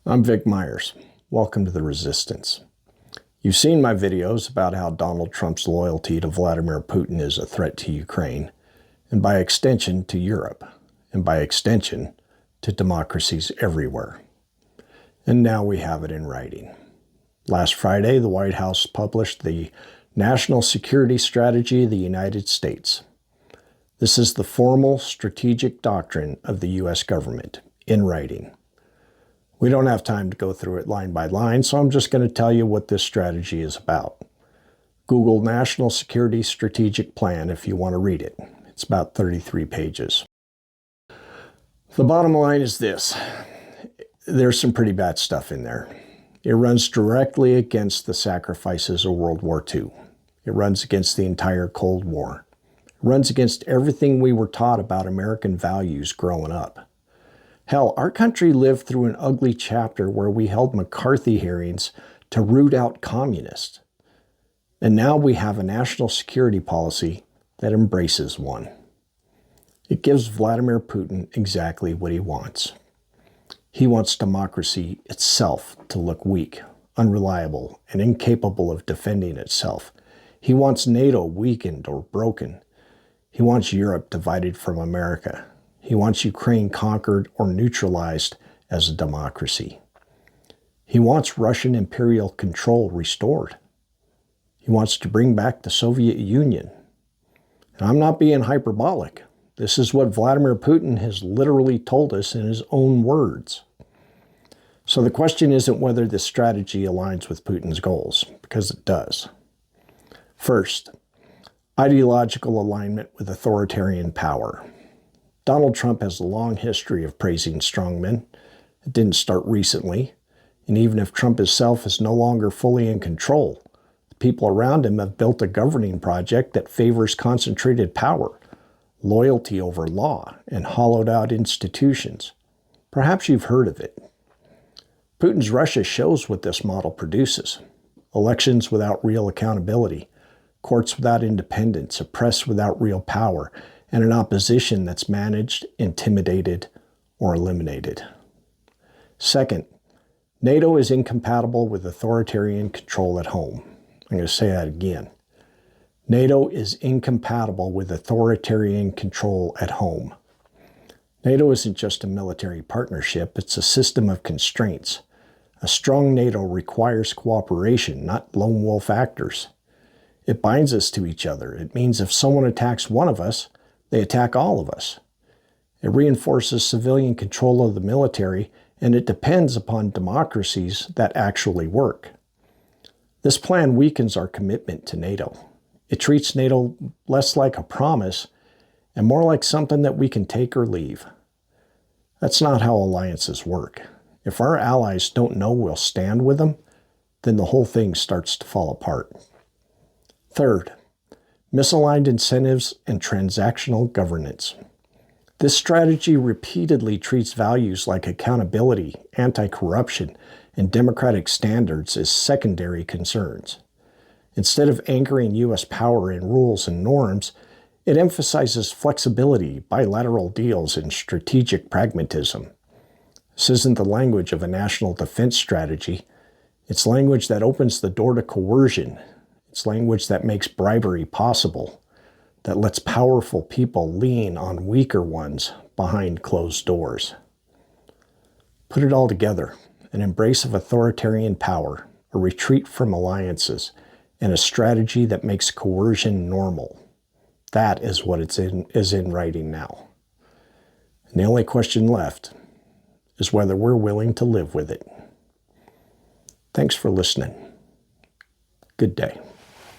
I'm Vic Myers. Welcome to The Resistance. You've seen my videos about how Donald Trump's loyalty to Vladimir Putin is a threat to Ukraine, and by extension to Europe, and by extension to democracies everywhere. And now we have it in writing. Last Friday, the White House published the National Security Strategy of the United States. This is the formal strategic doctrine of the U.S. government, in writing. We don't have time to go through it line by line, so I'm just going to tell you what this strategy is about. Google National Security Strategic Plan if you want to read it. It's about 33 pages. The bottom line is this. There's some pretty bad stuff in there. It runs directly against the sacrifices of World War II. It runs against the entire Cold War. It runs against everything we were taught about American values growing up. Hell, our country lived through an ugly chapter where we held McCarthy hearings to root out communists. And now we have a national security policy that embraces one. It gives Vladimir Putin exactly what he wants. He wants democracy itself to look weak, unreliable, and incapable of defending itself. He wants NATO weakened or broken. He wants Europe divided from America. He wants Ukraine conquered or neutralized as a democracy. He wants Russian imperial control restored. He wants to bring back the Soviet Union. And I'm not being hyperbolic. This is what Vladimir Putin has literally told us in his own words. So the question isn't whether this strategy aligns with Putin's goals, because it does. First, ideological alignment with authoritarian power. Donald Trump has a long history of praising strongmen. It didn't start recently. And even if Trump himself is no longer fully in control, the people around him have built a governing project that favors concentrated power, loyalty over law, and hollowed out institutions. Perhaps you've heard of it. Putin's Russia shows what this model produces. Elections without real accountability, courts without independence, a press without real power, and an opposition that's managed, intimidated, or eliminated. Second, NATO is incompatible with authoritarian control at home. I'm going to say that again. NATO is incompatible with authoritarian control at home. NATO isn't just a military partnership, it's a system of constraints. A strong NATO requires cooperation, not lone wolf actors. It binds us to each other. It means if someone attacks one of us, they attack all of us. It reinforces civilian control of the military, and it depends upon democracies that actually work. This plan weakens our commitment to NATO. It treats NATO less like a promise and more like something that we can take or leave. That's not how alliances work. If our allies don't know we'll stand with them, then the whole thing starts to fall apart. Third, misaligned incentives and transactional governance. This strategy repeatedly treats values like accountability, anti-corruption, and democratic standards as secondary concerns. Instead of anchoring U.S. power in rules and norms, it emphasizes flexibility, bilateral deals, and strategic pragmatism. This isn't the language of a national defense strategy. It's language that opens the door to coercion. It's language that makes bribery possible, that lets powerful people lean on weaker ones behind closed doors. Put it all together, an embrace of authoritarian power, a retreat from alliances, and a strategy that makes coercion normal. That is what is in writing now. And the only question left is whether we're willing to live with it. Thanks for listening. Good day.